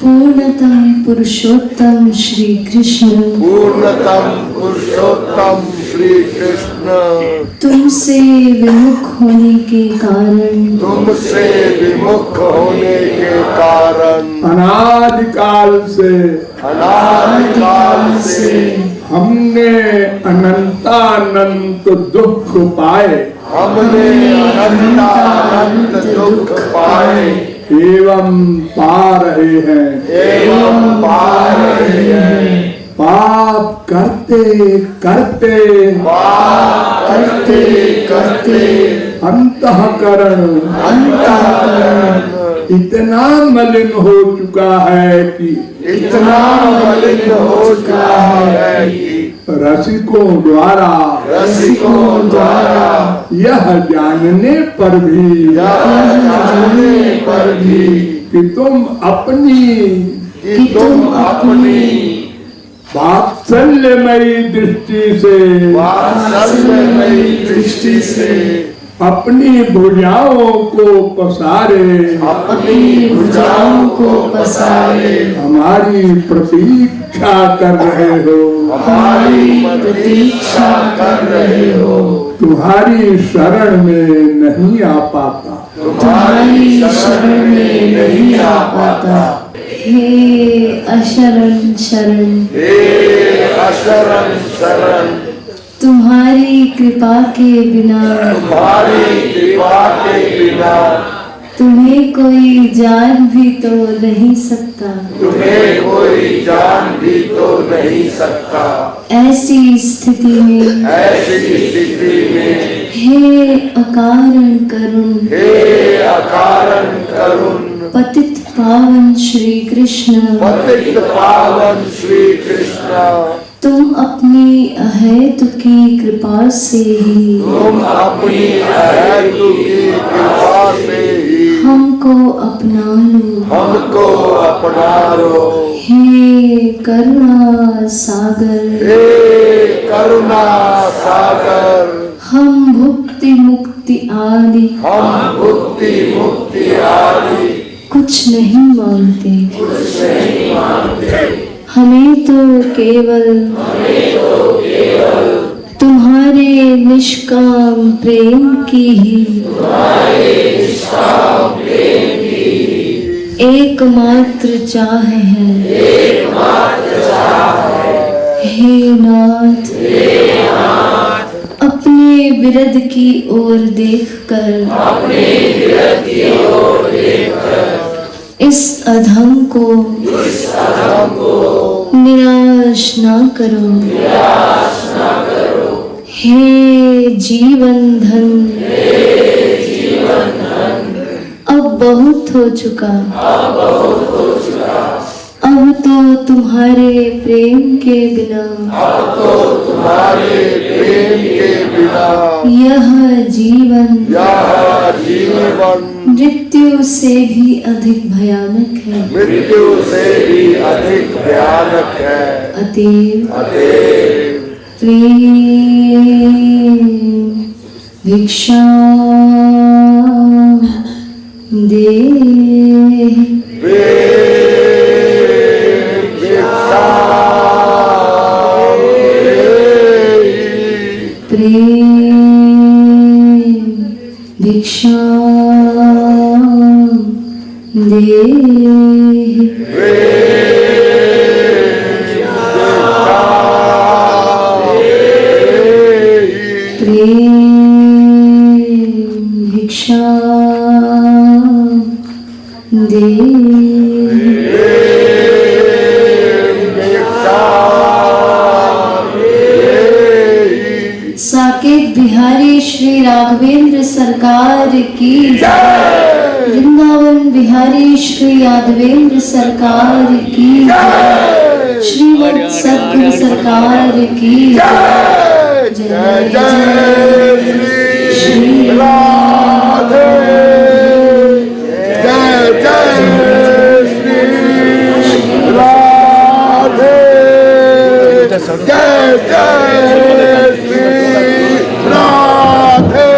पूर्णतम पुरुषोत्तम श्री कृष्ण, पूर्णतम पुरुषोत्तम श्री कृष्ण, तुमसे विमुख होने के कारण, तुमसे विमुख होने के कारण, अनादिकाल से अनादिकाल से हमने अनंतानंत दुख पाए, हमने अनंतानंत दुख पाए एवं पा रहे हैं। एवं पा रहे हैं। पाप करते करते पाप करते करते अंतःकरण इतना मलिन हो चुका है कि इतना मलिन हो चुका है कि रसिकों द्वारा यह जानने पर भी कि तुम अपनी वात्सल्यमयी दृष्टि से अपनी भुजाओं को पसारे हमारी प्रतीक्षा कर रहे हो, तुम्हारी शरण में नहीं आ पाता। हे अशरण शरण, तुम्हारी कृपा के बिना तुम्हें कोई जान भी तो नहीं सकता। ऐसी स्थिति में हे अकारण करुण पतित पावन श्री कृष्ण, तुम अपनी अहेतु की कृपा से ही हमको अपना लो। हे करुणा सागर, हम भुक्ति मुक्ति आदि कुछ नहीं मांगते। हमें तो केवल तुम्हारे निष्काम प्रेम की ही एकमात्र चाह है। हे नाथ, अपने विरध की ओर देखकर इस अधम को निराश ना करो। हे जीवन धन, अब बहुत हो चुका। अब तो तुम्हारे प्रेम के बिना यह जीवन मृत्यु से भी अधिक भयानक है। अतएव प्रेम भिक्षा दे। भिक्षा दे। भिक्षा दे। साकेत बिहारी श्री राघवेंद्र सरकार की जय। वृंदावन बिहारी श्री राघवेंद्र सरकार की जय। श्रीमद सद्गुरु सरकार की जय। जय जय श्री राधे, जय जय श्री राधे, जय जय श्री राधे।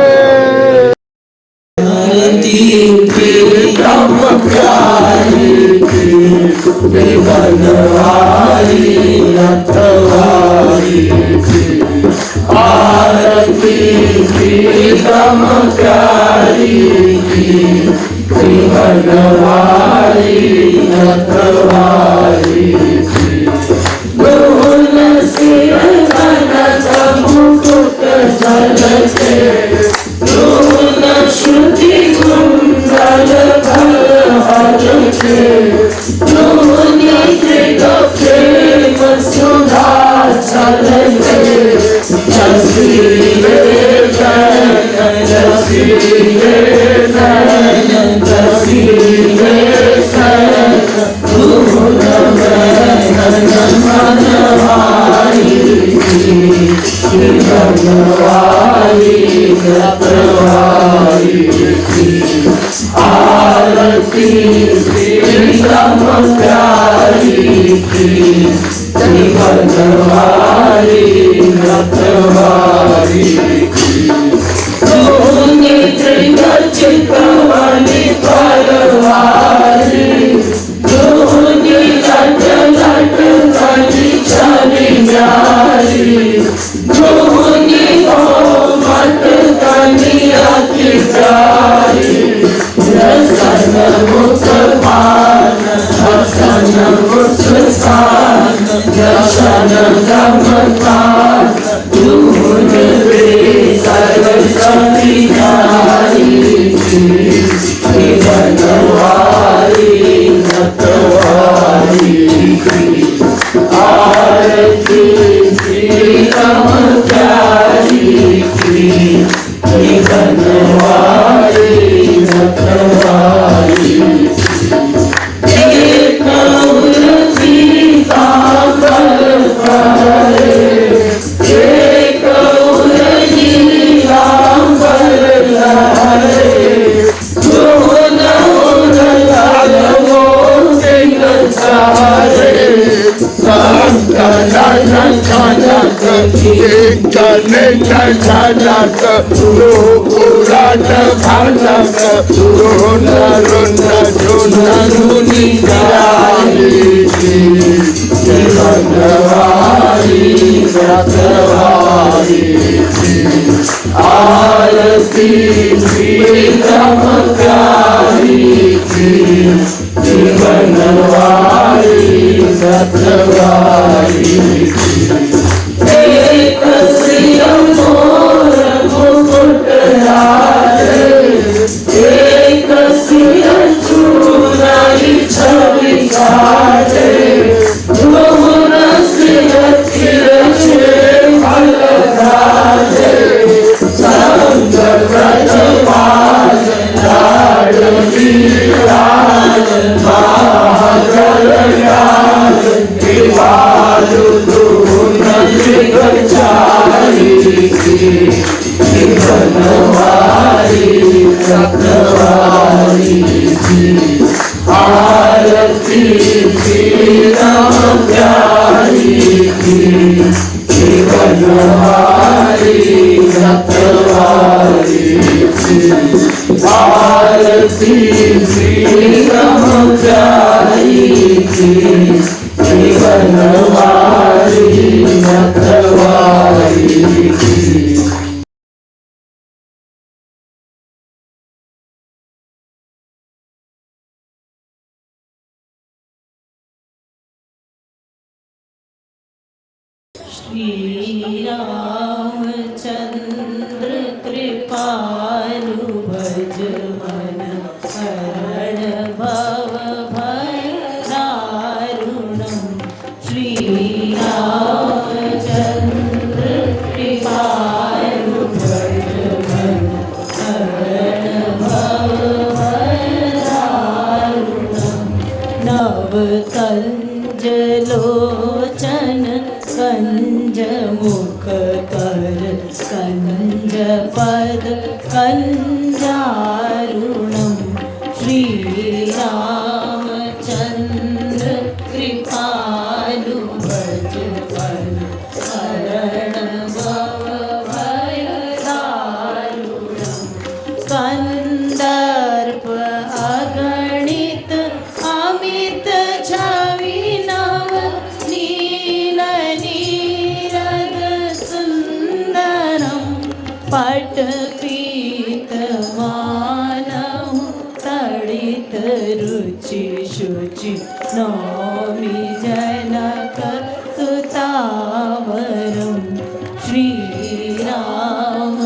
ब्रह्म प्यारी बनवारी रखवारी की आरती प्रीतम प्यारी की बनवारी रखवारी की दोन सिर बनत मुकुट झलके दोन श्रुति कुंडल भर के दोनी त्रिलोके वसुधा चलके जसीले नयन जसीले नयन जसीले नयन धूल नयन मनवारी बनवारी रखवारी की आरती प्रीतम प्यारी की बनवारी रखवारी की दोनी त्रिगर्चित वाली परवारी दोनी लट लट वाली छवि न्यारी दोनी हो मत कनिया की प्यारी रसन मुख पान हसन मुस्कान दर्शन गमकान दूध वे सर्व सविनारी बनवारी रखवारी की आरती प्रीतम प्यारी की बनवारी रखवारी एक उर्वी कांबर परे एक उर्वी कांबर लहरे दोन उर्लाल वो सिंह सारे जनक जनक लोकुराट भनक रोन रोन जोन रुनि जाई बनवारी रखवारी आरती प्रीतम प्यारी की बनवारी रखवारी एक सिर मोर मुकुट लारे एक सिर चूड़ाई छवि काटे दोन सिर तिरछे फल धारे संग ब्रजपाल लाडली लाल महागल कृपालु दून त्रिगर्चारी बनवारी रखवारी की आरती प्रीतम प्यारी की बनवारी रखवारी की आरती प्रीतम प्यारी की बनवारी रखवारी की श्री रामचंद्र कृपालु भज मन हरण भव भय दारुणम् श्री रामचंद्र कृपालु भज मन हरण भव भय दारुणम् नव कंज लोचन कंज मुख कर कंज पद कंजारुणम् श्री रामचंद्र कृपालु भज मन हरण भव भय दारुणम् कंदर्प अगणित अमित छवि नौमि जनकसुतावरं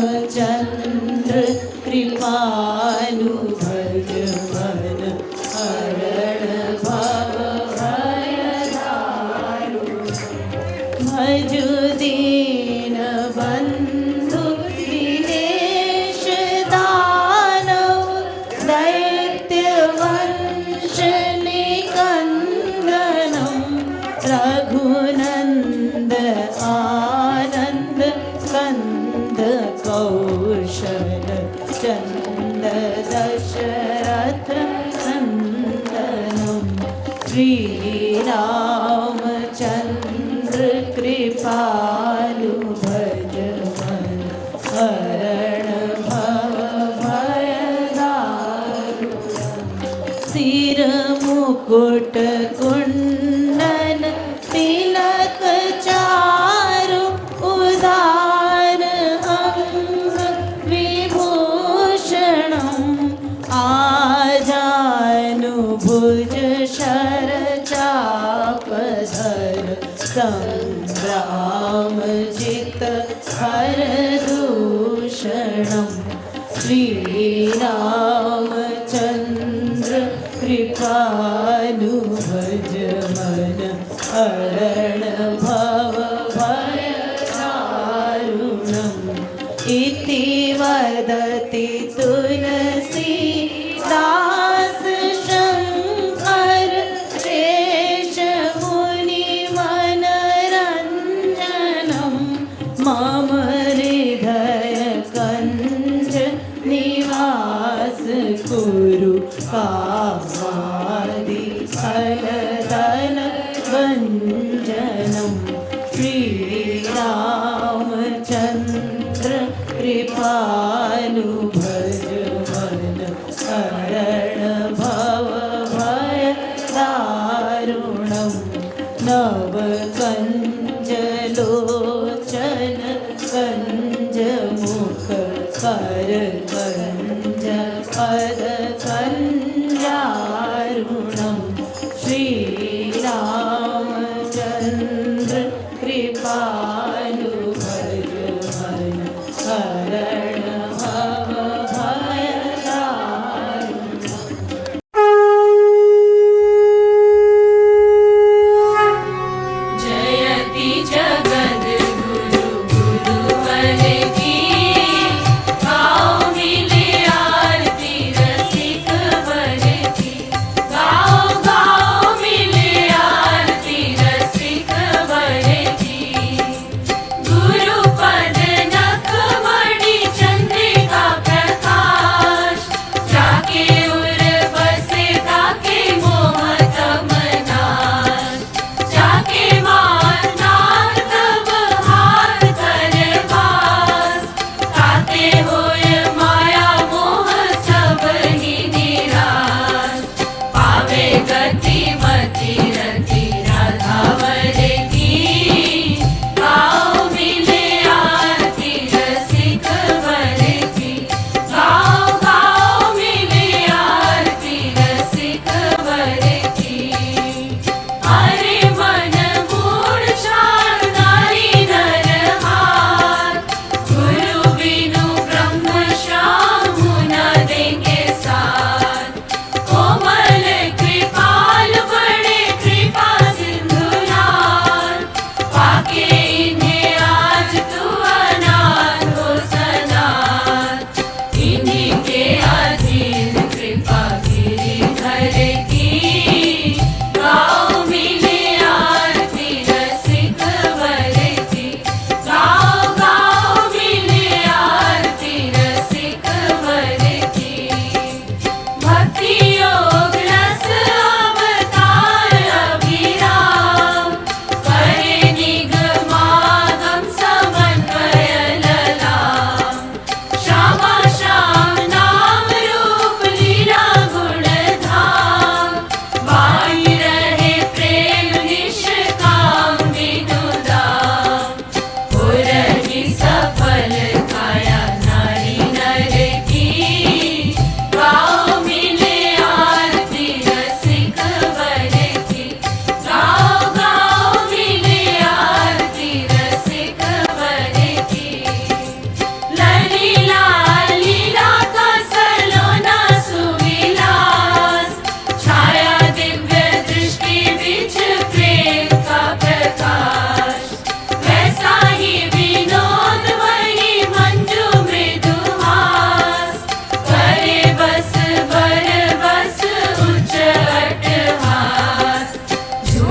श्रीरामचन्द्र कृपालु भज मन हरण भव भज दीन बंधु दिनेश दानव दैत्य वंश निकंदनम रघुनंद आनंद कंद कौशल चंद दशरथ नंदनम श्रीरामचंद्र कृपालु भज मन हरण भव भयदारुणम् सिर मुकुट कुंडल तिलक चारु उदार अंग विभूषणम् आजानुभुज शर चापधर संग्रामजित हरदूषणम् श्रीरामचन्द्र कृपालु भज मन हरण भव भयदारुणम् इति वदति तुलसीदास शङ्कर शेष मुनिमनरञ्जनं मम हृदय कञ्ज निवास कुरु कामादि फलदल भञ्जनं श्रीरामचन्द्र कृपालु भज मन हरण भव भयदारुणम् नव कञ्जलोचन कञ्जमुख कर कञ्ज पद कञ्जारुणम् श्रीरामचन्द्र कृपालु भज मन हरण भव भयदारुणम् जयति जगद्गुरु गुरुवर की गाऊं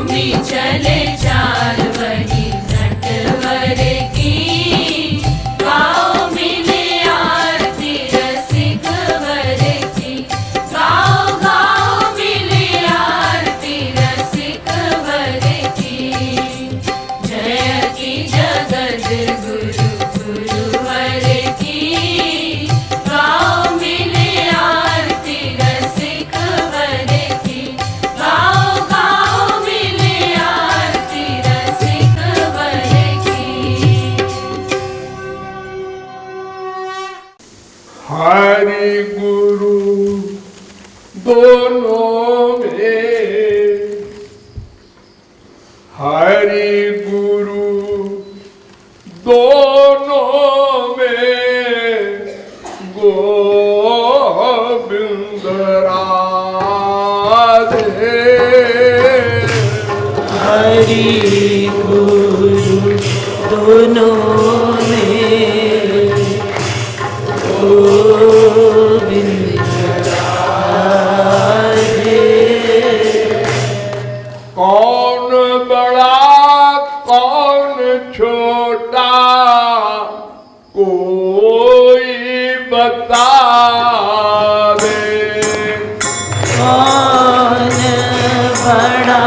घूमी चले चार वही नटवर की गाओ मिले आरती रसिक वर की गाओ गाओ मिले आरती रसिक वर की जयति जगद गुरु गुरुवर की गाओ मिले आरती रसिक वर की गाओ गाओ मिले आरती रसिक वर की हरि गुरु दोनों में, हरि गुरु दोनों में गोविंद राधे। हरि गुरु दोनों में गोविंद राधे। कौन बड़ा कौन छोटा कोई बतावे। कौन बड़ा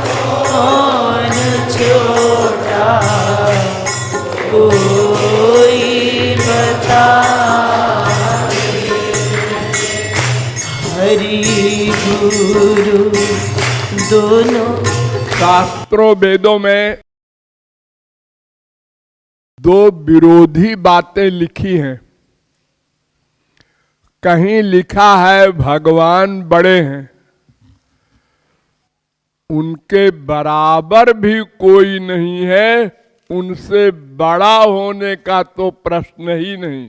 कौन छोटा कोई बता। हरि गुरु दोनों। शास्त्रों वेदों में दो विरोधी बातें लिखी हैं। कहीं लिखा है भगवान बड़े हैं, उनके बराबर भी कोई नहीं है, उनसे बड़ा होने का तो प्रश्न ही नहीं।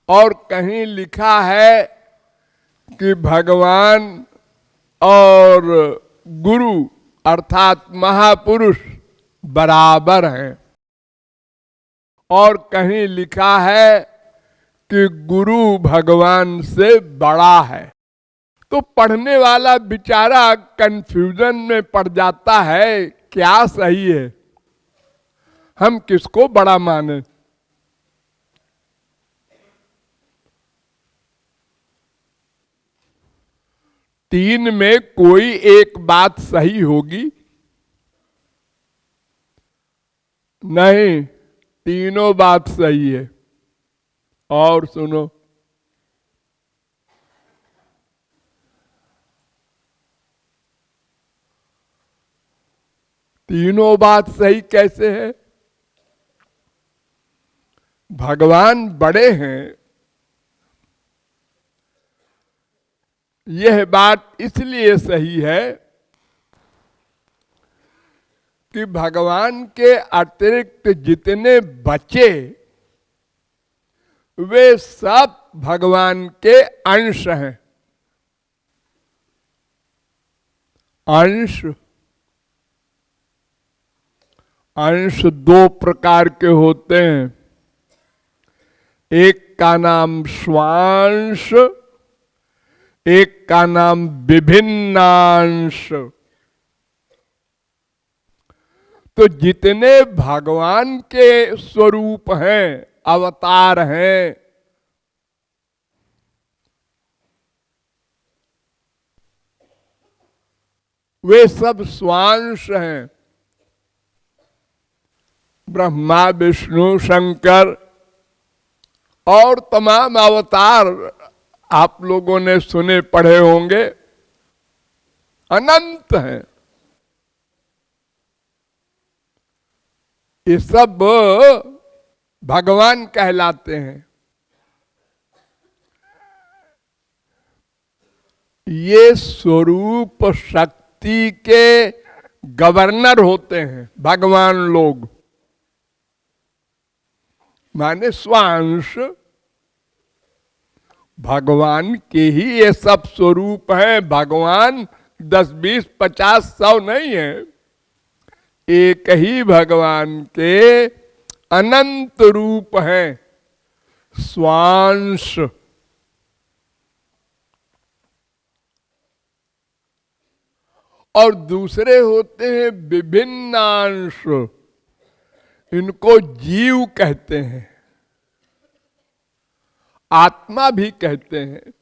और कहीं लिखा है कि भगवान और गुरु अर्थात महापुरुष बराबर हैं। और कहीं लिखा है कि गुरु भगवान से बड़ा है। तो पढ़ने वाला बेचारा कंफ्यूजन में पड़ जाता है, क्या सही है, हम किसको बड़ा माने। तीन में कोई एक बात सही होगी? नहीं, तीनों बात सही है। और सुनो, तीनों बात सही कैसे है? भगवान बड़े हैं, यह बात इसलिए सही है कि भगवान के अतिरिक्त जितने बचे वे सब भगवान के अंश हैं। अंश अंश दो प्रकार के होते हैं। एक का नाम स्वांश, एक का नाम विभिन्नांश। तो जितने भगवान के स्वरूप हैं, अवतार हैं, वे सब स्वांश हैं। ब्रह्मा विष्णु शंकर और तमाम अवतार आप लोगों ने सुने पढ़े होंगे, अनंत हैं। ये सब भगवान कहलाते हैं। ये स्वरूप शक्ति के गवर्नर होते हैं भगवान लोग, माने स्वांश। भगवान के ही ये सब स्वरूप हैं। भगवान 10, 20, 50, 100 नहीं है, एक ही भगवान के अनंत रूप हैं, स्वांश। और दूसरे होते हैं विभिन्न अंश, इनको जीव कहते हैं, आत्मा भी कहते हैं।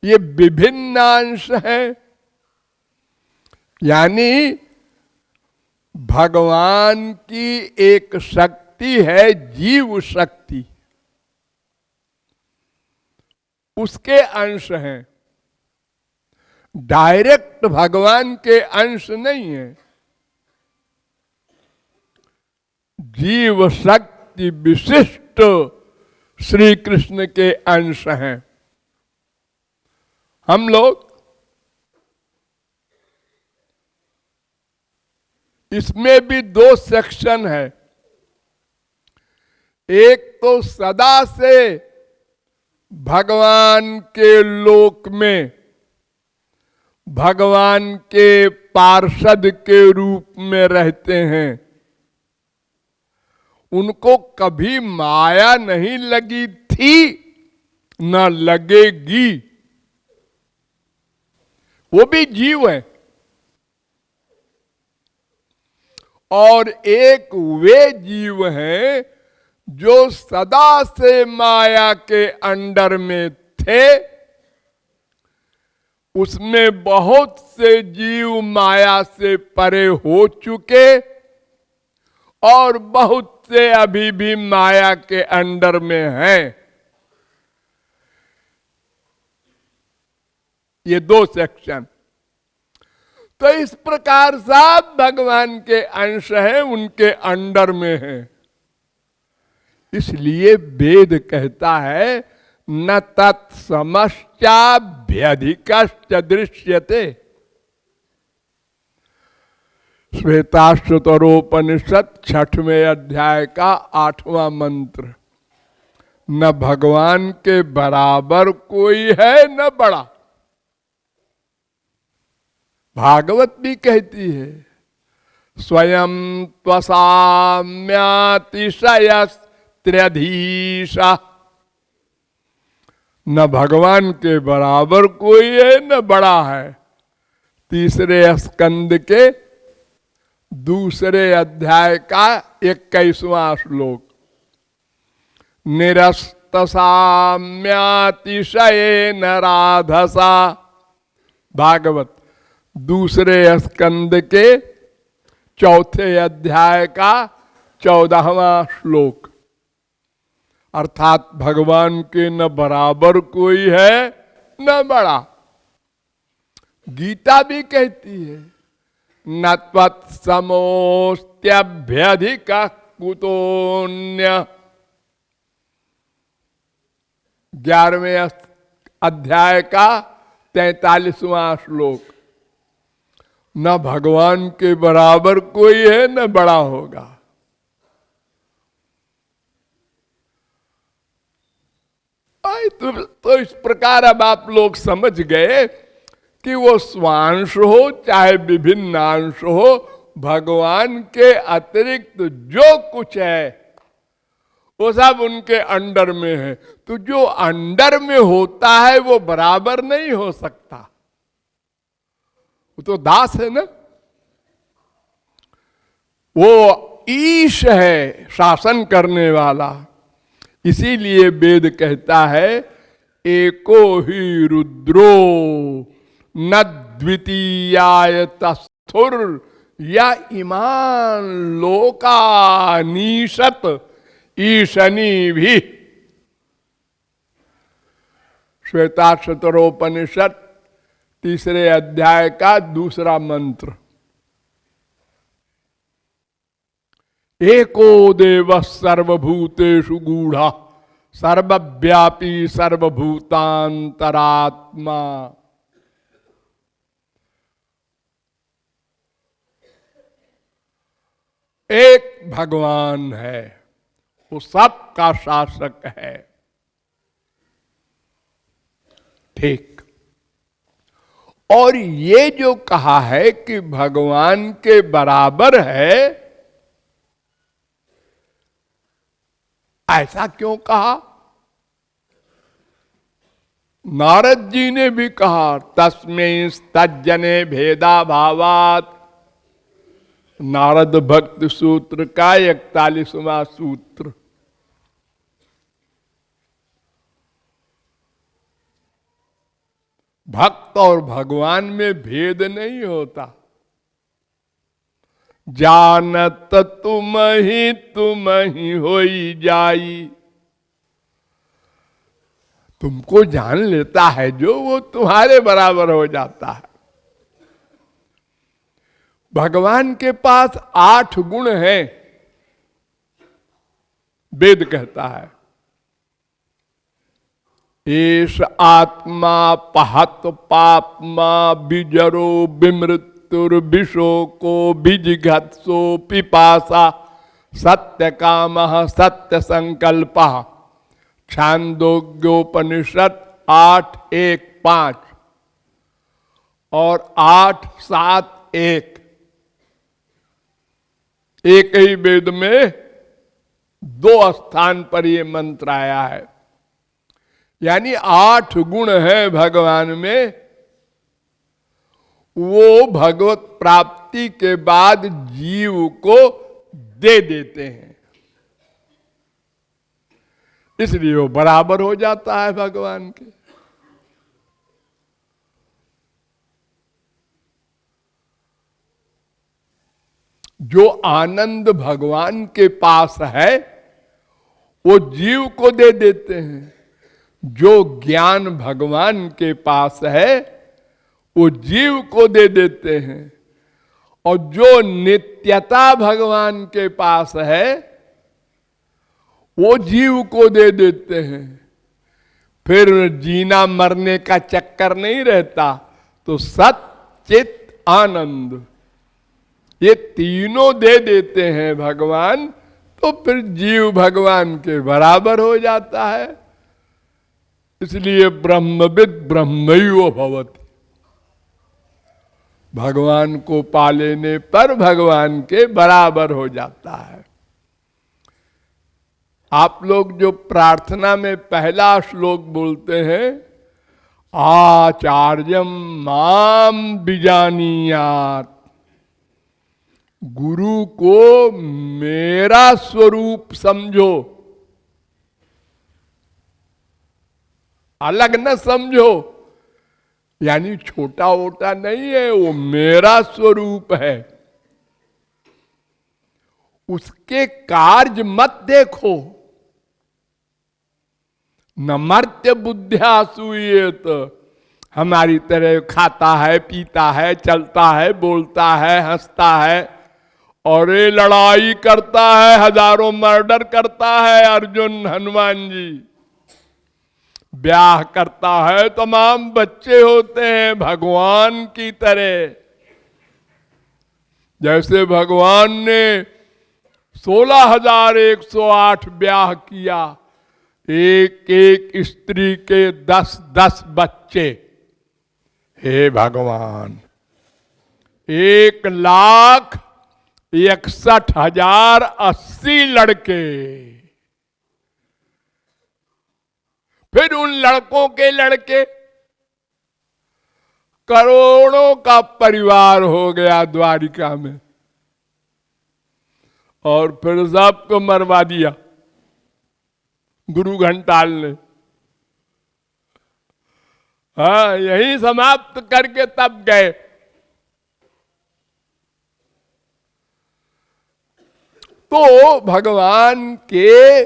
ये विभिन्न अंश है, यानी भगवान की एक शक्ति है जीव शक्ति, उसके अंश हैं, डायरेक्ट भगवान के अंश नहीं है। जीव शक्ति विशिष्ट श्री कृष्ण के अंश हैं। हम लोग इसमें भी दो सेक्शन है। एक तो सदा से भगवान के लोक में भगवान के पार्षद के रूप में रहते हैं, उनको कभी माया नहीं लगी थी न लगेगी, वो भी जीव है। और एक वे जीव हैं जो सदा से माया के अंडर में थे, उसमें बहुत से जीव माया से परे हो चुके और बहुत से अभी भी माया के अंडर में हैं। ये दो सेक्शन। तो इस प्रकार सब भगवान के अंश हैं, उनके अंडर में हैं। इसलिए वेद कहता है न तत्समश्चाभ्यधिकश्च दृश्यते। श्वेताश्वतरोपनिषद 6वें अध्याय का 8वां मंत्र। न भगवान के बराबर कोई है न बड़ा। भागवत भी कहती है स्वयं त्वसाम्यातिशयस्त्र्यधीशा। न भगवान के बराबर कोई है न बड़ा है। तीसरे स्कंद के दूसरे अध्याय का 21वां श्लोक। निरस्तसाम्यातिशयेन राधसा। भागवत दूसरे स्कंद के चौथे अध्याय का 14वां श्लोक। अर्थात भगवान के न बराबर कोई है न बड़ा। गीता भी कहती है न त्वत्समोऽस्त्यभ्यधिक कुतोऽन्य। 11वें अध्याय का 43वां श्लोक। न भगवान के बराबर कोई है न बड़ा होगा। तो इस प्रकार अब आप लोग समझ गए कि वो स्वांश हो चाहे विभिन्न अंश हो, भगवान के अतिरिक्त जो कुछ है वो सब उनके अंडर में है। तो जो अंडर में होता है वो बराबर नहीं हो सकता, वो तो दास है ना। वो ईश है, शासन करने वाला। इसीलिए वेद कहता है एको ही रुद्रो न द्वितीयाय तस्थुर या इमान लोकानीशत ईशनी भी। श्वेताश्वतरोपनिषद तीसरे अध्याय का दूसरा मंत्र। एको देव सर्वभूतेषु गूढ़ा सर्वव्यापी सर्वभूतांतरात्मा। एक भगवान है, वो सबका शासक है। ठीक। और ये जो कहा है कि भगवान के बराबर है, ऐसा क्यों कहा? नारद जी ने भी कहा तस्मै तज्जने भेदा भावात, नारद भक्त सूत्र का 41वां सूत्र। भक्त और भगवान में भेद नहीं होता। जानत तुम ही होई जाई, तुमको जान लेता है जो वो तुम्हारे बराबर हो जाता है। भगवान के पास 8 गुण हैं, वेद कहता है। एष आत्मा पहत पापमा बिजरो विमृत्युर विशोको विजिघत्सो पिपासा सत्य काम सत्य संकल्प। छांदोग्योपनिषद 8:1-5 और 8:7-1। एक ही वेद में 2 स्थान पर ये मंत्र आया है। यानी 8 गुण है भगवान में, वो भगवत प्राप्ति के बाद जीव को दे देते हैं, इसलिए वो बराबर हो जाता है भगवान के। जो आनंद भगवान के पास है वो जीव को दे देते हैं, जो ज्ञान भगवान के पास है वो जीव को दे देते हैं, और जो नित्यता भगवान के पास है वो जीव को दे देते हैं। फिर जीना मरने का चक्कर नहीं रहता। तो सत चित आनंद ये तीनों दे देते हैं भगवान, तो फिर जीव भगवान के बराबर हो जाता है। इसलिए ब्रह्मविद ब्रह्मैव भवति, भगवान को पा लेने पर भगवान के बराबर हो जाता है। आप लोग जो प्रार्थना में पहला श्लोक बोलते हैं, आचार्यम माम बिजानीयात, गुरु को मेरा स्वरूप समझो, अलग न समझो। यानी छोटा वोटा नहीं है, वो मेरा स्वरूप है। उसके कार्य मत देखो। न मर्त्य बुद्धिया सूयेत, हमारी तरह खाता है, पीता है, चलता है, बोलता है, हंसता है, और ये लड़ाई करता है, हजारों मर्डर करता है अर्जुन हनुमान जी, ब्याह करता है, तमाम बच्चे होते हैं भगवान की तरह। जैसे भगवान ने 16,108 ब्याह किया, एक एक स्त्री के 10-10 बच्चे। हे भगवान, 1,61,080 लड़के, फिर उन लड़कों के लड़के, करोड़ों का परिवार हो गया द्वारिका में, और फिर सबको मरवा दिया गुरु घंटाल ने। हाँ, यही समाप्त करके तब गए। तो भगवान के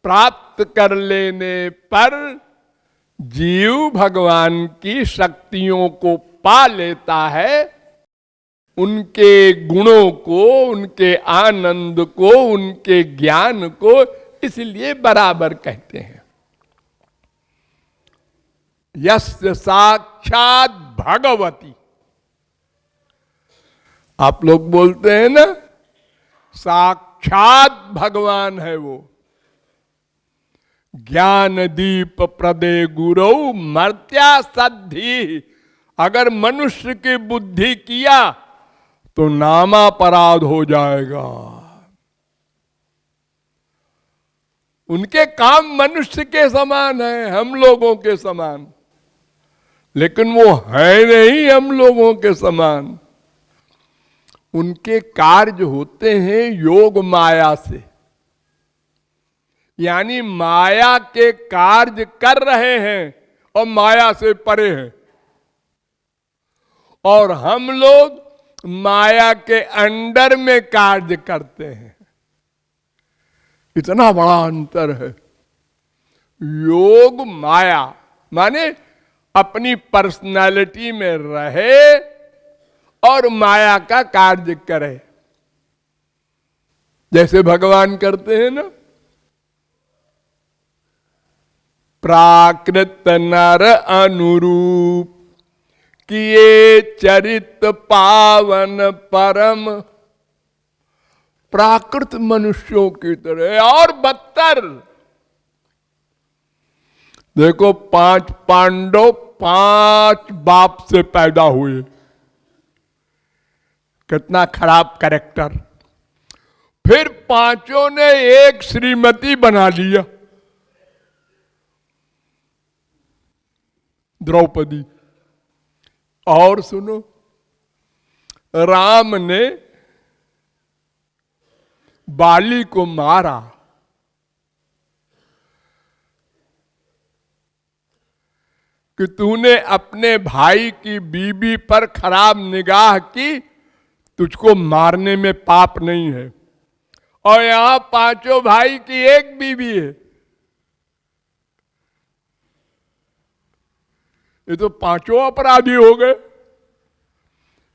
प्राप्त कर लेने पर जीव भगवान की शक्तियों को पा लेता है, उनके गुणों को, उनके आनंद को, उनके ज्ञान को, इसलिए बराबर कहते हैं। यस्य साक्षात भगवती, आप लोग बोलते हैं ना, साक्षात भगवान है वो। ज्ञान दीप प्रदे गुरु मर्त्या सद्धि, अगर मनुष्य की बुद्धि किया तो नामापराध हो जाएगा। उनके काम मनुष्य के समान है, हम लोगों के समान, लेकिन वो है नहीं हम लोगों के समान। उनके कार्य होते हैं योग माया से, यानी माया के कार्य कर रहे हैं और माया से परे हैं, और हम लोग माया के अंडर में कार्य करते हैं। इतना बड़ा अंतर है। योग माया माने अपनी पर्सनालिटी में रहे और माया का कार्य करे, जैसे भगवान करते हैं ना। प्राकृत नर अनुरूप किए चरित पावन परम, प्राकृत मनुष्यों की तरह और बदतर। देखो 5 पांडव 5 बाप से पैदा हुए, कितना खराब कैरेक्टर। फिर 5 ने एक श्रीमती बना लिया, द्रौपदी। और सुनो, राम ने बाली को मारा, कि तूने अपने भाई की बीबी पर खराब निगाह की, तुझको मारने में पाप नहीं है। और यहां 5 भाई की एक बीबी है, ये तो 5 अपराधी हो गए।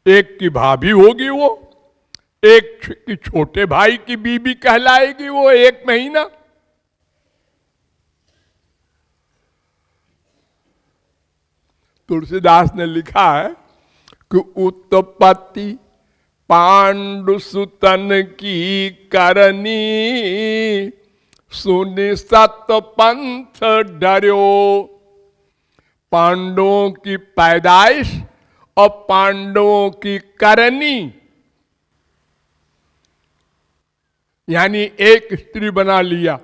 एक की भाभी होगी वो, एक की छोटे भाई की बीबी कहलाएगी वो 1 महीना। तुलसीदास ने लिखा है कि उत्पत्ति पांडुसुतन की करनी, सुनि सत पंथ डर्यो। पांडवों की पैदाइश और पांडवों की करनी, यानी एक स्त्री बना लिया,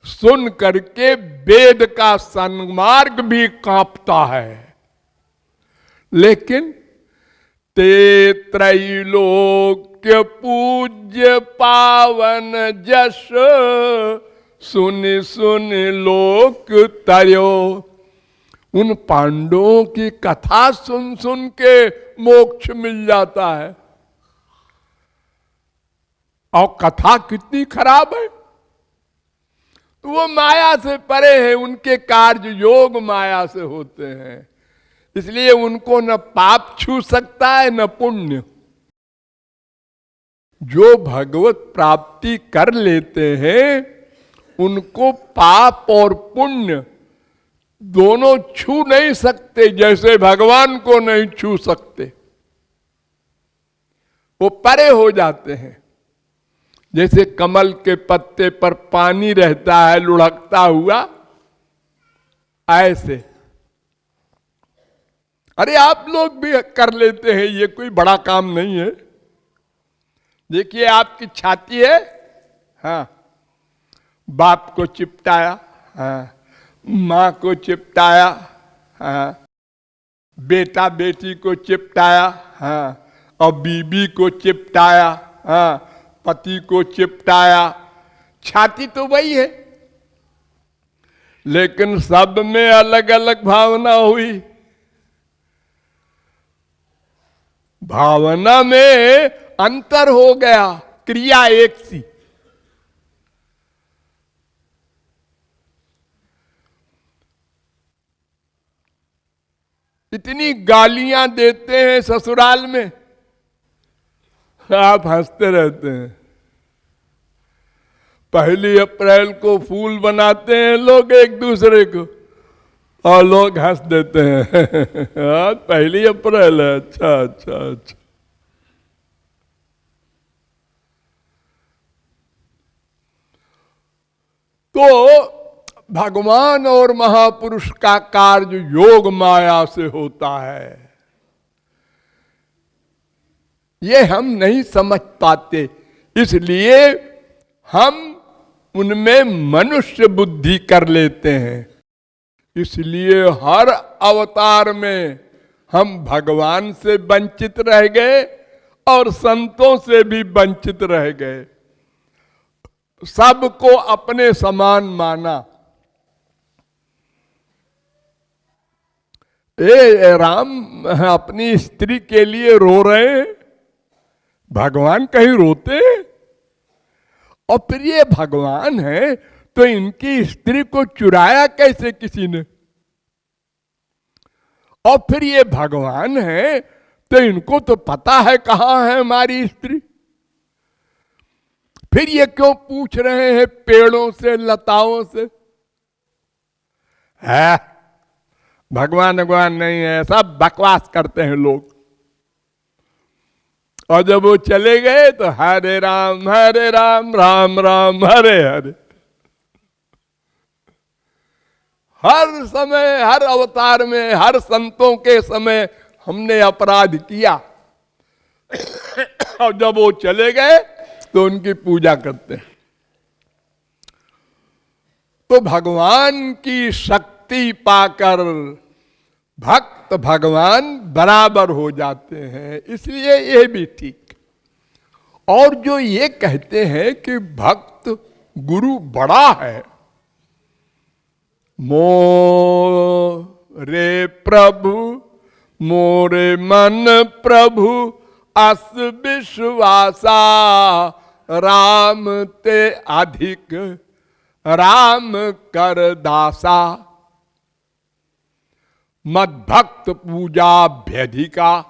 सुन करके वेद का सन्मार्ग भी कांपता है। लेकिन ते त्रैलोक्य पूज्य पावन जस, सुन सुन लोक तरयो। उन पांडवों की कथा सुन सुन के मोक्ष मिल जाता है। और कथा कितनी खराब है, तो वो माया से परे है, उनके कार्य योग माया से होते हैं, इसलिए उनको न पाप छू सकता है न पुण्य। जो भगवत प्राप्ति कर लेते हैं उनको पाप और पुण्य दोनों छू नहीं सकते, जैसे भगवान को नहीं छू सकते, वो परे हो जाते हैं। जैसे कमल के पत्ते पर पानी रहता है लुढ़कता हुआ, ऐसे। अरे आप लोग भी कर लेते हैं, ये कोई बड़ा काम नहीं है। देखिए आपकी छाती है, हाँ, बाप को चिपटाया, हाँ, माँ को चिपटाया, हाँ, बेटा बेटी को चिपटाया, हाँ, और बीबी को चिपटाया, हाँ, पति को चिपटाया। छाती तो वही है, लेकिन सब में अलग अलग भावना हुई। भावना में अंतर हो गया, क्रिया एक सी। इतनी गालियां देते हैं ससुराल में, आप हंसते रहते हैं। 1 अप्रैल को फूल बनाते हैं लोग एक दूसरे को, और लोग हंस देते हैं। आज 1 अप्रैल है, अच्छा अच्छा अच्छा। तो भगवान और महापुरुष का कार्य योग माया से होता है, ये हम नहीं समझ पाते। इसलिए हम उनमें मनुष्य बुद्धि कर लेते हैं। इसलिए हर अवतार में हम भगवान से वंचित रह गए और संतों से भी वंचित रह गए। सबको अपने समान माना। राम अपनी स्त्री के लिए रो रहे हैं, भगवान कहीं रोते हैं? और फिर ये भगवान है तो इनकी स्त्री को चुराया कैसे किसी ने? और फिर ये भगवान है तो इनको तो पता है कहां है हमारी स्त्री। फिर ये क्यों पूछ रहे हैं पेड़ों से, लताओं से? है भगवान नहीं है, सब बकवास करते हैं लोग। और जब वो चले गए तो हरे राम राम राम हरे हरे। हर समय, हर अवतार में, हर संतों के समय हमने अपराध किया और जब वो चले गए तो उनकी पूजा करते हैं। तो भगवान की शक्ति पाकर भक्त भगवान बराबर हो जाते हैं, इसलिए ये भी ठीक। और जो ये कहते हैं कि भक्त गुरु बड़ा है, मोरे प्रभु मोरे मन प्रभु अस विश्वासा, राम ते अधिक राम कर दासा। मद भक्त पूजा भ्यधिका,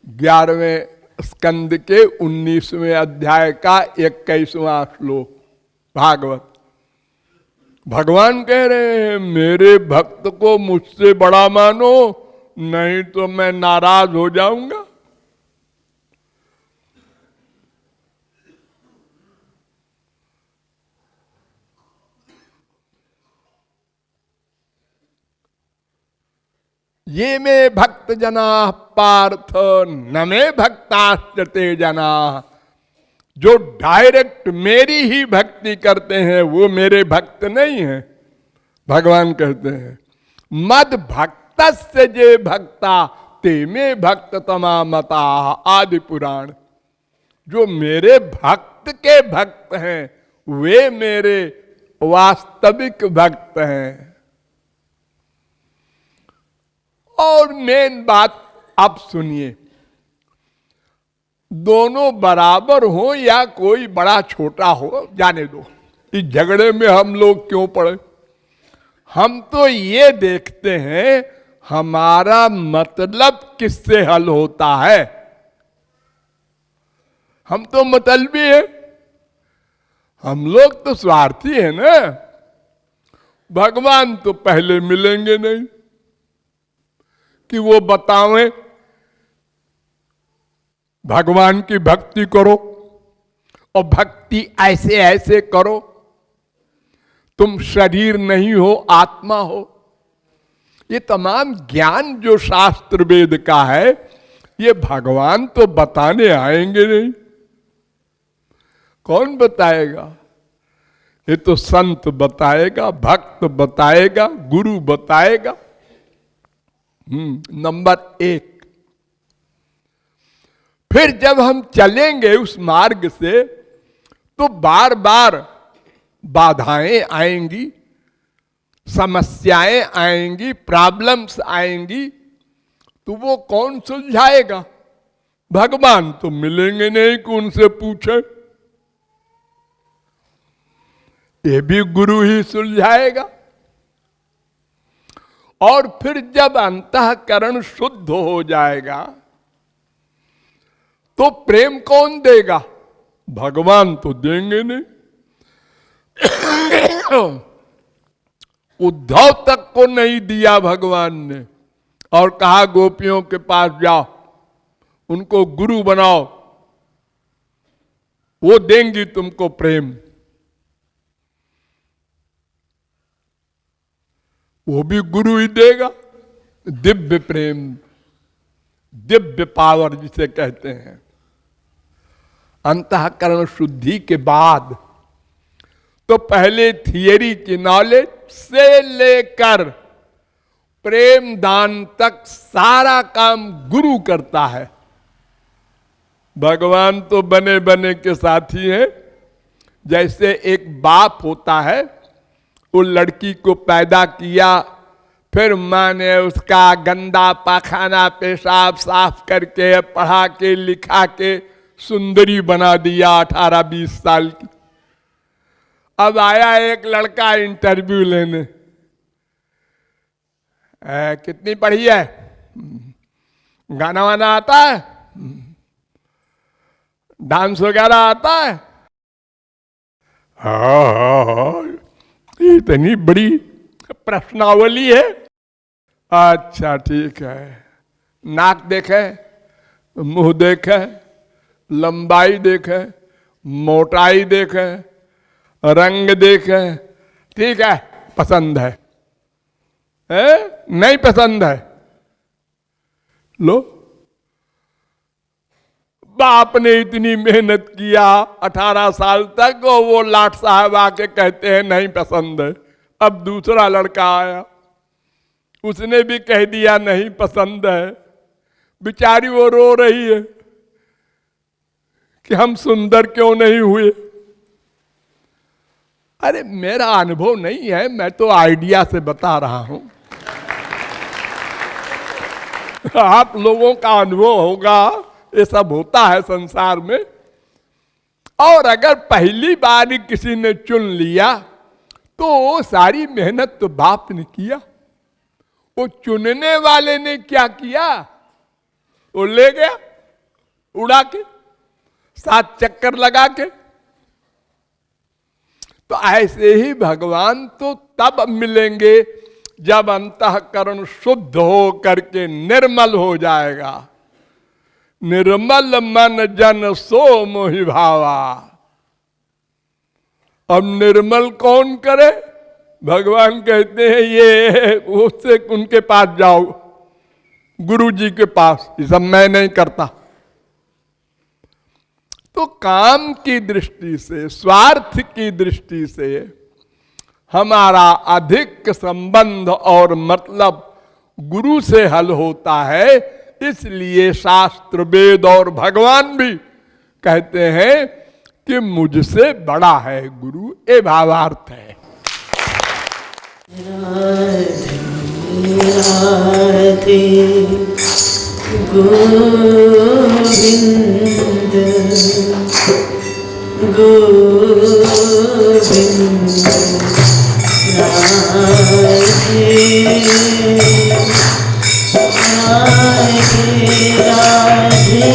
11वें स्कंद के 19वें अध्याय का 21वां श्लोक भागवत। भगवान कह रहे हैं मेरे भक्त को मुझसे बड़ा मानो, नहीं तो मैं नाराज हो जाऊंगा। ये में भक्त जना पार्थ न में भक्ताश्चते जना। जो डायरेक्ट मेरी ही भक्ति करते हैं वो मेरे भक्त नहीं हैं। भगवान कहते हैं मद भक्त से जे भक्ता ते में भक्त तमा मता। आदि पुराण। जो मेरे भक्त के भक्त हैं वे मेरे वास्तविक भक्त हैं। और मेन बात आप सुनिए, दोनों बराबर हो या कोई बड़ा छोटा हो, जाने दो, इस झगड़े में हम लोग क्यों पड़े। हम तो ये देखते हैं हमारा मतलब किससे हल होता है। हम तो मतलबी हैं, हम लोग तो स्वार्थी हैं ना। भगवान तो पहले मिलेंगे नहीं कि वो बतावें भगवान की भक्ति करो और भक्ति ऐसे ऐसे करो, तुम शरीर नहीं हो आत्मा हो। ये तमाम ज्ञान जो शास्त्र वेद का है ये भगवान तो बताने आएंगे नहीं। कौन बताएगा? ये तो संत बताएगा, भक्त बताएगा, गुरु बताएगा। नंबर 1। फिर जब हम चलेंगे उस मार्ग से तो बार बार बाधाएं आएंगी, समस्याएं आएंगी, प्रॉब्लम्स आएंगी, तो वो कौन सुलझाएगा? भगवान तो मिलेंगे नहीं कि उनसे पूछे, ये भी गुरु ही सुलझाएगा। और फिर जब अंतःकरण शुद्ध हो जाएगा तो प्रेम कौन देगा? भगवान तो देंगे नहीं। उद्धव तक को नहीं दिया भगवान ने और कहा गोपियों के पास जाओ, उनको गुरु बनाओ, वो देंगी तुमको प्रेम। वो भी गुरु ही देगा। दिव्य प्रेम, दिव्य पावर जिसे कहते हैं। अंतःकरण शुद्धि के बाद। तो पहले थियरी की नॉलेज से लेकर प्रेम दान तक सारा काम गुरु करता है। भगवान तो बने बने के साथी हैं। जैसे एक बाप होता है, वो लड़की को पैदा किया, फिर माँ ने उसका गंदा पाखाना पेशाब साफ करके पढ़ा के लिखा के सुंदरी बना दिया 18-20 साल की। अब आया एक लड़का इंटरव्यू लेने, कितनी पढ़ी है, गाना वाना आता है, डांस वगैरह आता है, हाँ, इतनी बड़ी प्रश्नावली है। अच्छा ठीक है, नाक देखे, मुंह देखे, लंबाई देखे, मोटाई देखे, रंग देखे, ठीक है, पसंद है, नहीं पसंद है, लो। बाप ने इतनी मेहनत किया 18 साल तक, और वो लाट साहब आके कहते हैं नहीं पसंद है। अब दूसरा लड़का आया, उसने भी कह दिया नहीं पसंद है। बेचारी वो रो रही है कि हम सुंदर क्यों नहीं हुए। अरे मेरा अनुभव नहीं है, मैं तो आइडिया से बता रहा हूं। आप लोगों का अनुभव होगा, ये सब होता है संसार में। और अगर पहली बार ही किसी ने चुन लिया तो सारी मेहनत तो बाप ने किया। वो चुनने वाले ने क्या किया, वो ले गया उड़ा के, 7 चक्कर लगा के। तो ऐसे ही भगवान तो तब मिलेंगे जब अंतःकरण शुद्ध हो करके निर्मल हो जाएगा। निर्मल मन जन सो मोहि भावा। अब निर्मल कौन करे? भगवान कहते हैं ये उससे उनके पास जाओ, गुरु जी के पास। ये सब मैं नहीं करता। तो काम की दृष्टि से, स्वार्थ की दृष्टि से हमारा अधिक संबंध और मतलब गुरु से हल होता है। इसलिए शास्त्र, वेद और भगवान भी कहते हैं कि मुझसे बड़ा है गुरु। ये भावार्थ है। राधे राधे गोविंद गोविंद राधे राधे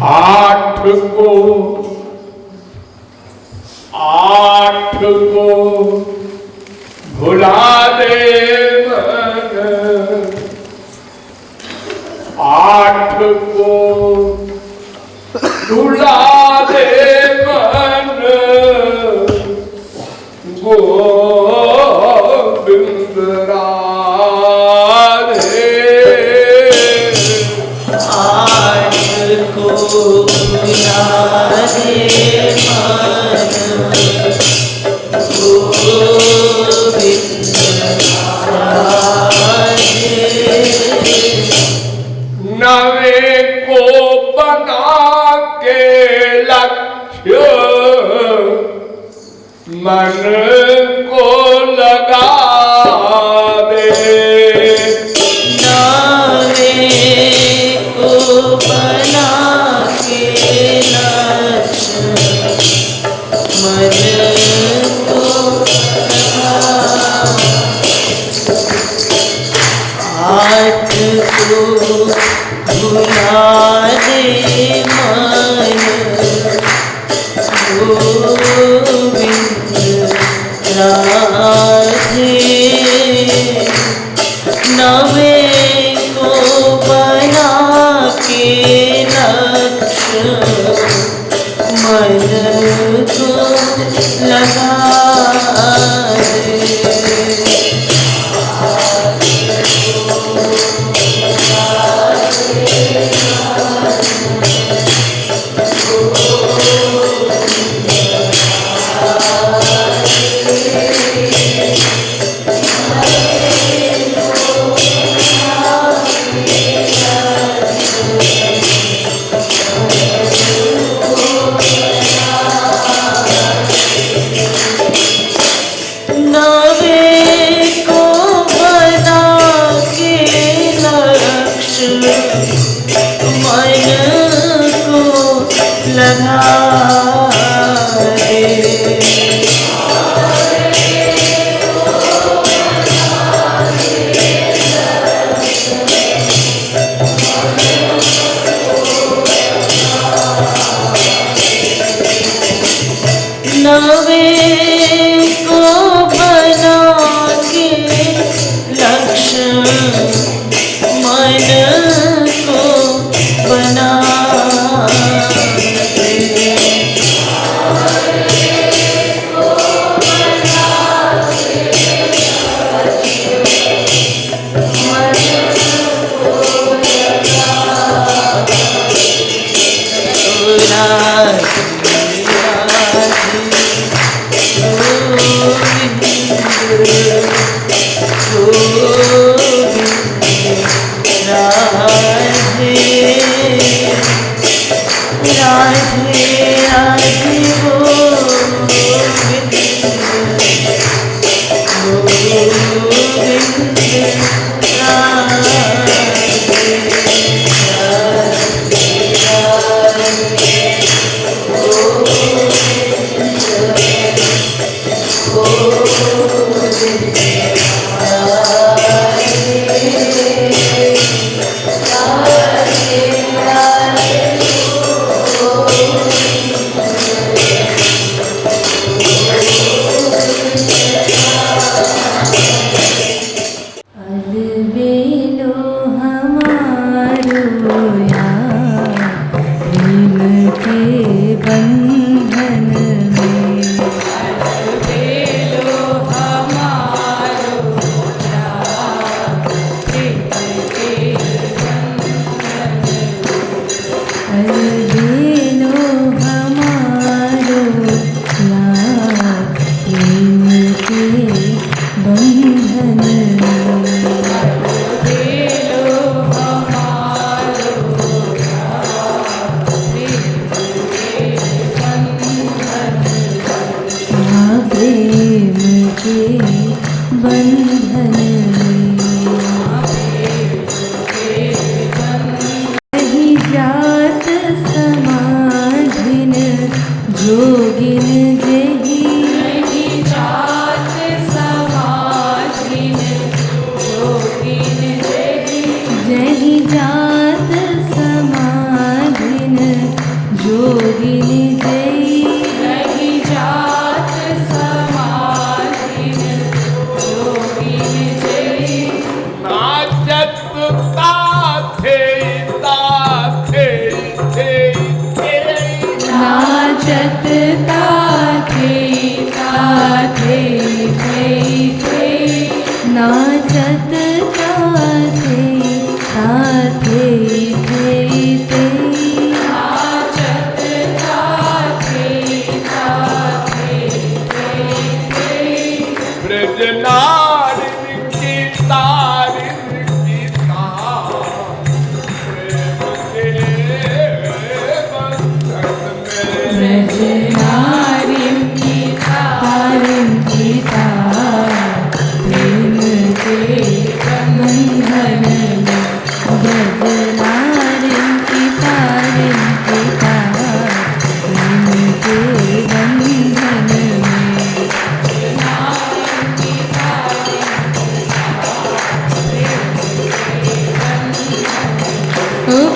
आठ को भुला दे मन, आठ को भुला दे मन, गोविंद राधे। आठ को भुला दे नवे को बना के हाथ को भुला दे मन गोविंद राधे नवे को बना के लक्ष्य मन को लगा दे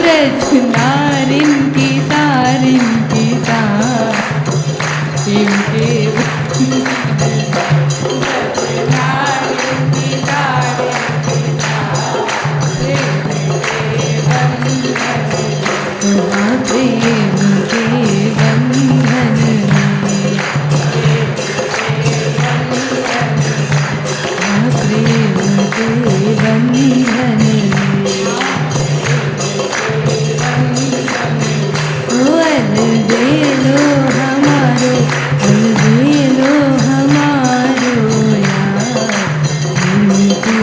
ब्रज नारिन की तारिन की तार इनके प्रेम के बंधन में प्रेम के बंधन दे लो हमारो दे लो हमारो यार इनके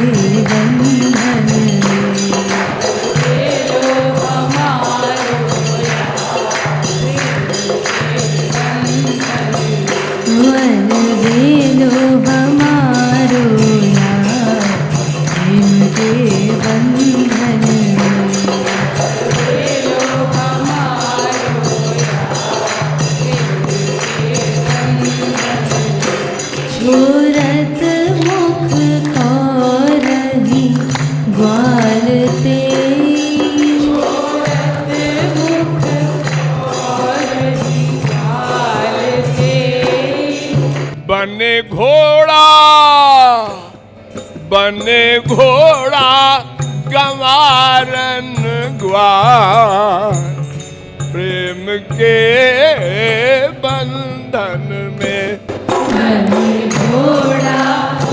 बंधन दे लो हमारो यार इनके बंधन छोरत मुख रही ग्वाल ते बने घोड़ा गंवारन ग्वार प्रेम के बंधन में बने घोड़ा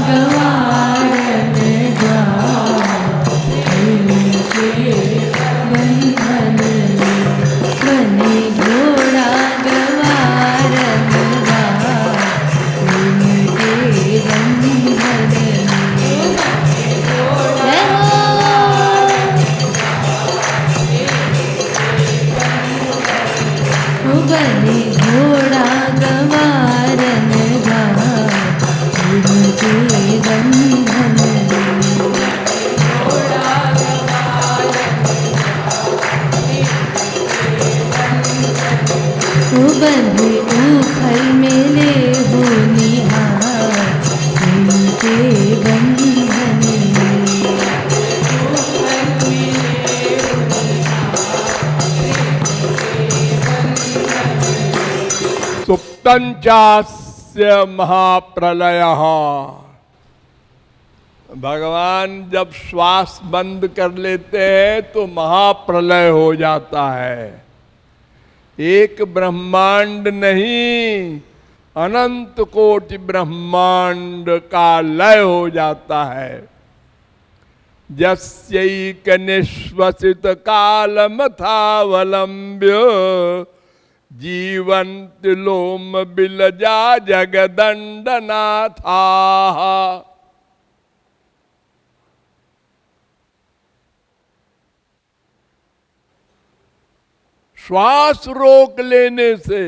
गंवारन ग्वार प्रेम के बंधन में बने घोड़ा गंवारन ग्वार प्रेम के बंधन में बने घोड़ा गंवारन ग्वार प्रेम के बंधन बंधे उखल मेले हो निहार प्रेम के बंधन सुप्तंचास्य महाप्रलय। भगवान जब श्वास बंद कर लेते हैं तो महाप्रलय हो जाता है। एक ब्रह्मांड नहीं, अनंत कोटि ब्रह्मांड का लय हो जाता है। यस्यैक निश्वसित कालमथावलंब्य जीवंत लोम बिलजा जगदंडनाथा। श्वास रोक लेने से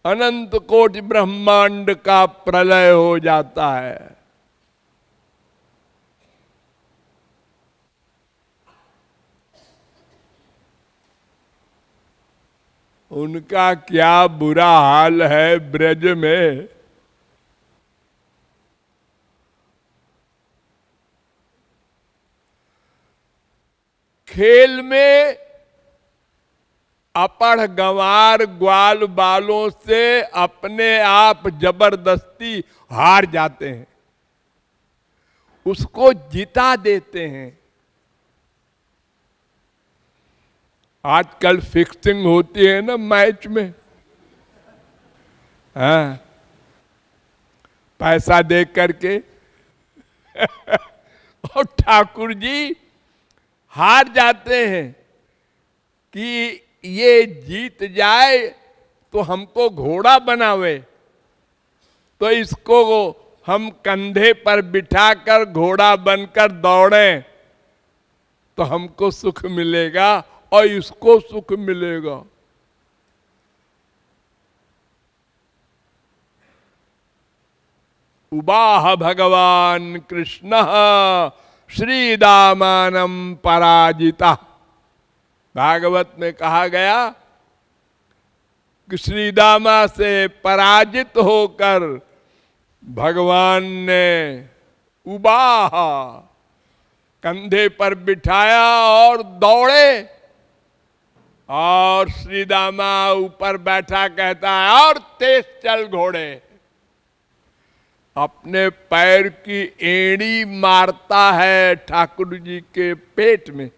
अनंत कोटि ब्रह्मांड का प्रलय हो जाता है। उनका क्या बुरा हाल है ब्रज में। खेल में अपढ़ गंवार ग्वाल बालों से अपने आप जबरदस्ती हार जाते हैं, उसको जिता देते हैं। आजकल फिक्सिंग होती है ना मैच में, हाँ, पैसा दे करके और ठाकुर जी हार जाते हैं कि ये जीत जाए तो हमको घोड़ा बनावे, तो इसको हम कंधे पर बिठाकर घोड़ा बनकर दौड़ें तो हमको सुख मिलेगा और इसको सुख मिलेगा। उबाह भगवान कृष्ण श्रीदामानं पराजिता। भागवत में कहा गया कि श्रीदामा से पराजित होकर भगवान ने उबाह कंधे पर बिठाया और दौड़े, और श्री दामा ऊपर बैठा कहता है और तेज चल घोड़े। अपने पैर की एड़ी मारता है ठाकुर जी के पेट में,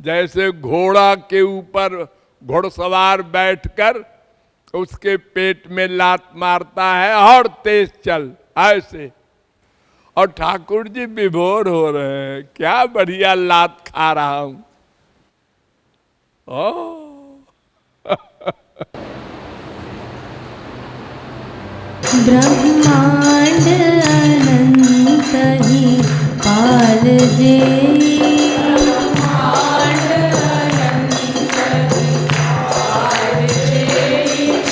जैसे घोड़ा के ऊपर घुड़सवार बैठकर उसके पेट में लात मारता है और तेज चल, ऐसे। और ठाकुर जी विभोर हो रहे हैं, क्या बढ़िया लात खा रहा हूं। ब्रह्मांड अनंत ही पाल जे,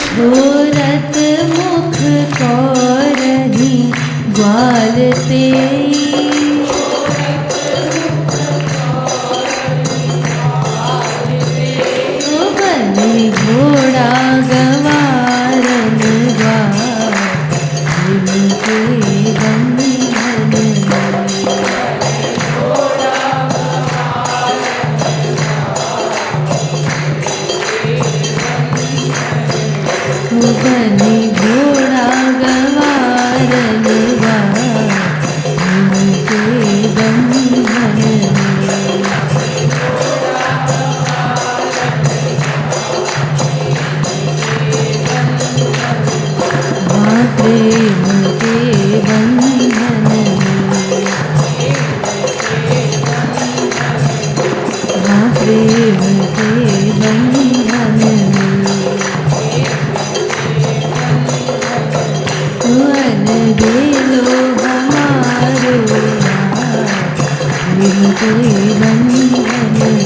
छोरत मुख कौरही ग्वालते, बलि घोड़ा गवारन ग्वाल, इनके बंधन बलि घोड़ा गवारन ग्वाल, इनके बंधन प्रेम के बंधन में, प्रेम के बंधन में, वन बेलो हमारो प्रेम के बंधन में।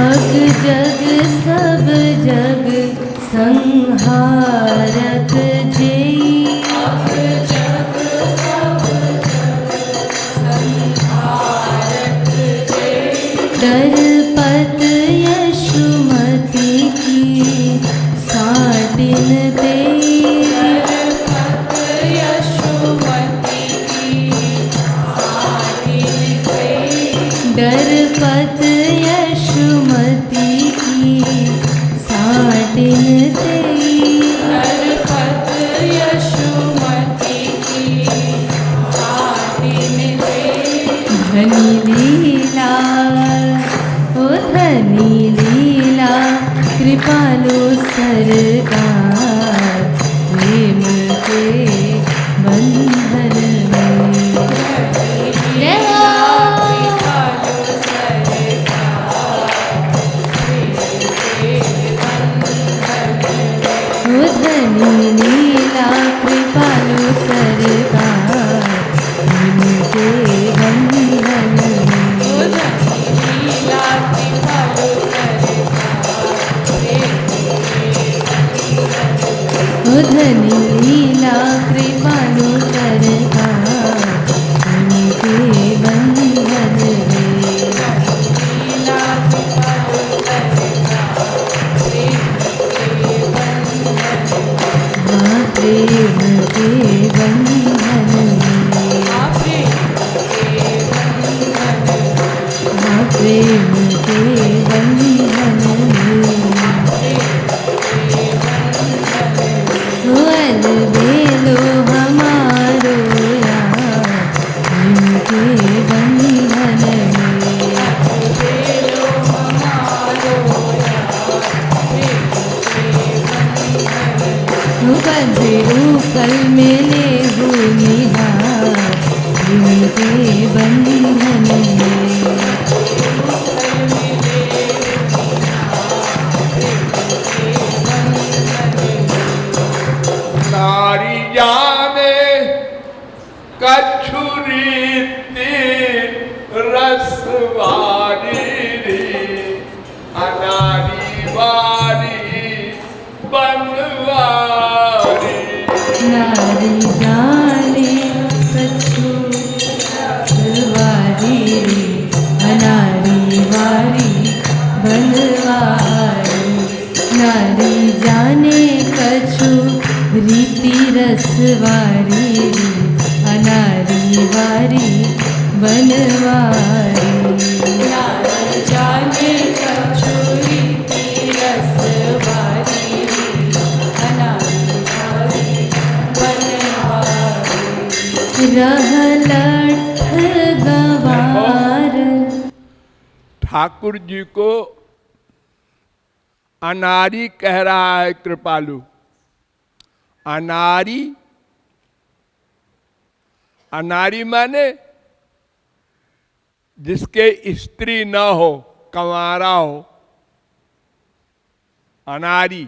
अग जग सब जग संहारक जेई, डरपत यशुमति की साटिन तेई, डरपत यशुमति की साटिन तेई, डरपत यशुमति की साटिन तेई। धनी लीला ओ धनी लीला कृपालु सरकार, प्रेम के बंधन में। धनी लीला कृपालु सरकार, इनके बंधन में। धनी लीला कृपालु सरकार, इनके बंधन में। प्रेम के बंधन में, प्रेम के बंधन में। वन बेलो हमारो इनके बंधन में। बंधे ऊपर मेले हो निहार, इनके बंधन में। नारी जाने कछुरी रसवारी रे, अनारी वारी बनवारी। नारी जाने कछु रसवारी रे, अनारी वारी बनवारी। नारी जाने रीति रसवारी अनारी वारी बनवारी। नारी जाने कछु रीति रसवारी अनारी वारी बनवारी। रहलठ गवार। ठाकुर जी को अनारी कह रहा है कृपालु। अनारी, अनारी माने जिसके स्त्री न हो, कंवारा हो, अनारी,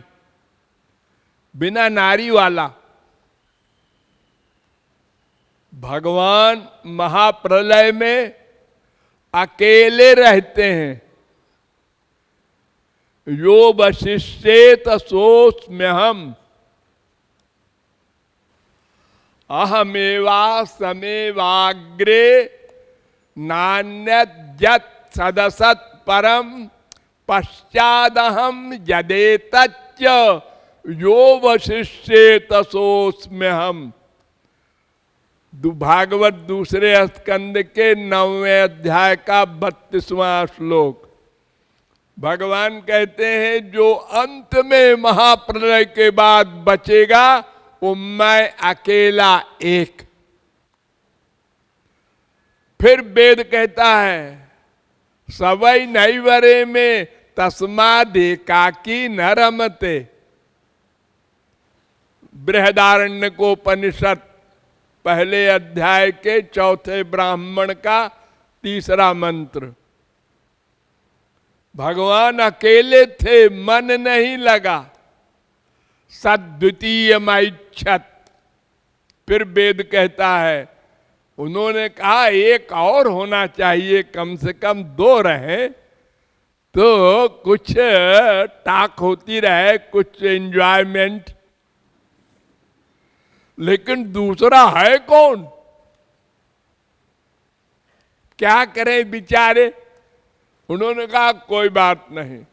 बिना नारी वाला। भगवान महाप्रलय में अकेले रहते हैं। यो वशिष्येत सोऽस्म्यहम् अहमेवा समेवाग्रे नान्यद्यत् सदसत् परम पश्चादहम यदेतच्च यो वशिष्येत सोऽस्म्यहम्। भागवत दूसरे स्कंद के 9वें अध्याय का 32वां श्लोक। भगवान कहते हैं जो अंत में महाप्रलय के बाद बचेगा वो मैं अकेला एक। फिर वेद कहता है सवै नैवरे में तस्मादेकाकी न रमते। बृहदारण्यकोपनिषद पहले अध्याय के 4थे ब्राह्मण का 3रा मंत्र। भगवान अकेले थे, मन नहीं लगा। सद्वितीय मैच्छत। फिर वेद कहता है उन्होंने कहा एक और होना चाहिए, कम से कम 2 रहे तो कुछ टाक होती रहे, कुछ एंजॉयमेंट। लेकिन दूसरा है कौन? क्या करें बेचारे? उन्होंने कहा कोई बात नहीं।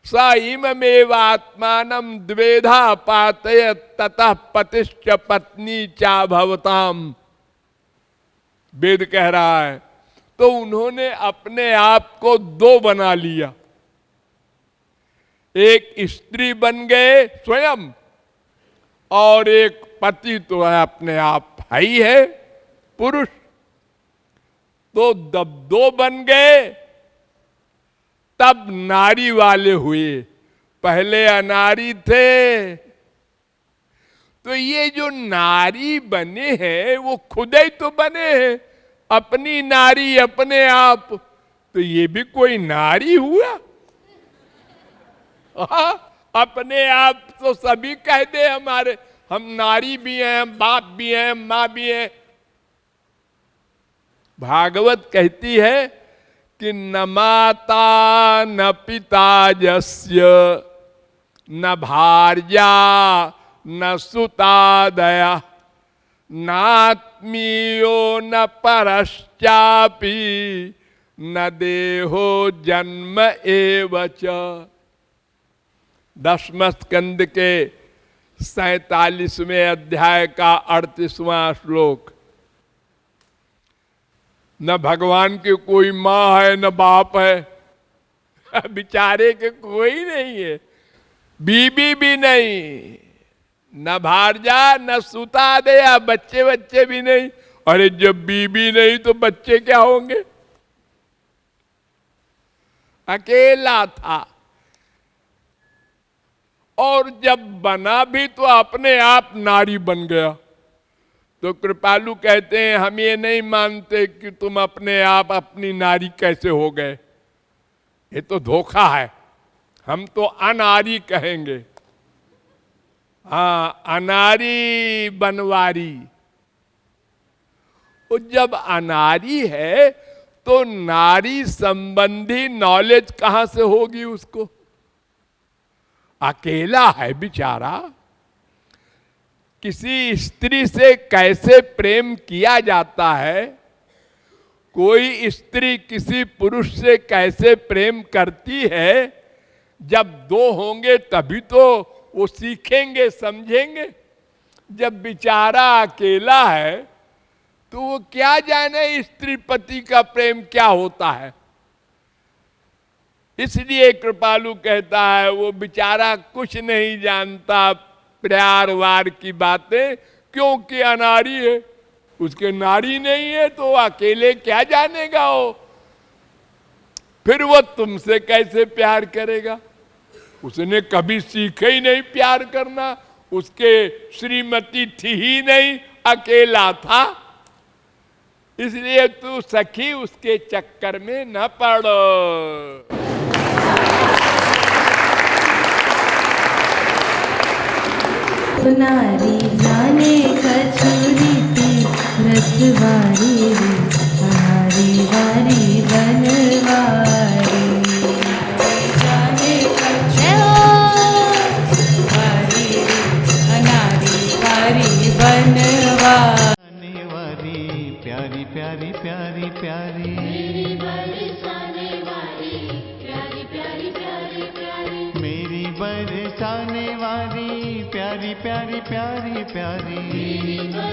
स इममेवात्मानं द्वेधा पातयत ततः पतिश्च पत्नी चा भवताम। वेद कह रहा है तो उन्होंने अपने आप को 2 बना लिया। एक स्त्री बन गए स्वयं और एक पति तो है अपने आप है ही है पुरुष। तो जब 2 बन गए तब नारी वाले हुए, पहले अनारी थे। तो ये जो नारी बने हैं वो खुद ही तो बने हैं, अपनी नारी अपने आप। तो ये भी कोई नारी हुआ? अपने आप तो सभी कह दे हमारे, हम नारी भी हैं, हम बाप भी हैं, मां भी हैं। भागवत कहती है कि न माता न पिता यस्य न भार्या न सुतादया नात्मीयो न परश्चापि न देहो जन्म एवच। 10वें स्कंद के 47वें अध्याय का 38वां श्लोक। न भगवान की कोई माँ है न बाप है, बेचारे के कोई नहीं है, बीबी भी नहीं, न भार्या न सुता दया, बच्चे बच्चे भी नहीं। अरे जब बीबी नहीं तो बच्चे क्या होंगे? अकेला था। और जब बना भी तो अपने आप नारी बन गया। तो कृपालु कहते हैं हम ये नहीं मानते कि तुम अपने आप अपनी नारी कैसे हो गए, ये तो धोखा है। हम तो अनारी कहेंगे। हाँ, अनारी बनवारी। तो जब अनारी है तो नारी संबंधी नॉलेज कहां से होगी उसको? अकेला है बेचारा। किसी स्त्री से कैसे प्रेम किया जाता है, कोई स्त्री किसी पुरुष से कैसे प्रेम करती है, जब 2 होंगे तभी तो वो सीखेंगे समझेंगे। जब बेचारा अकेला है तो वो क्या जाने स्त्री पति का प्रेम क्या होता है। इसलिए कृपालु कहता है वो बेचारा कुछ नहीं जानता प्यार वार की बातें, क्योंकि अनारी है, उसके नारी नहीं है तो अकेले क्या जानेगा वो। फिर वो तुमसे कैसे प्यार करेगा, उसने कभी सीखा ही नहीं प्यार करना, उसके श्रीमती थी ही नहीं, अकेला था। इसलिए तू सखी उसके चक्कर में न पड़ो। नारी जाने कछुरी थी रसवारी रे, हमारी वारी बनवारी। जाने कछुरी रे, अनारी वारी बनवारी। वारी प्यारी प्यारी प्यारी प्यारी मेरी बरसाने वाली प्यारी प्यारी प्यारी प्यारी मेरी बरसाने वाली प्यारी प्यारी प्यारी प्यारी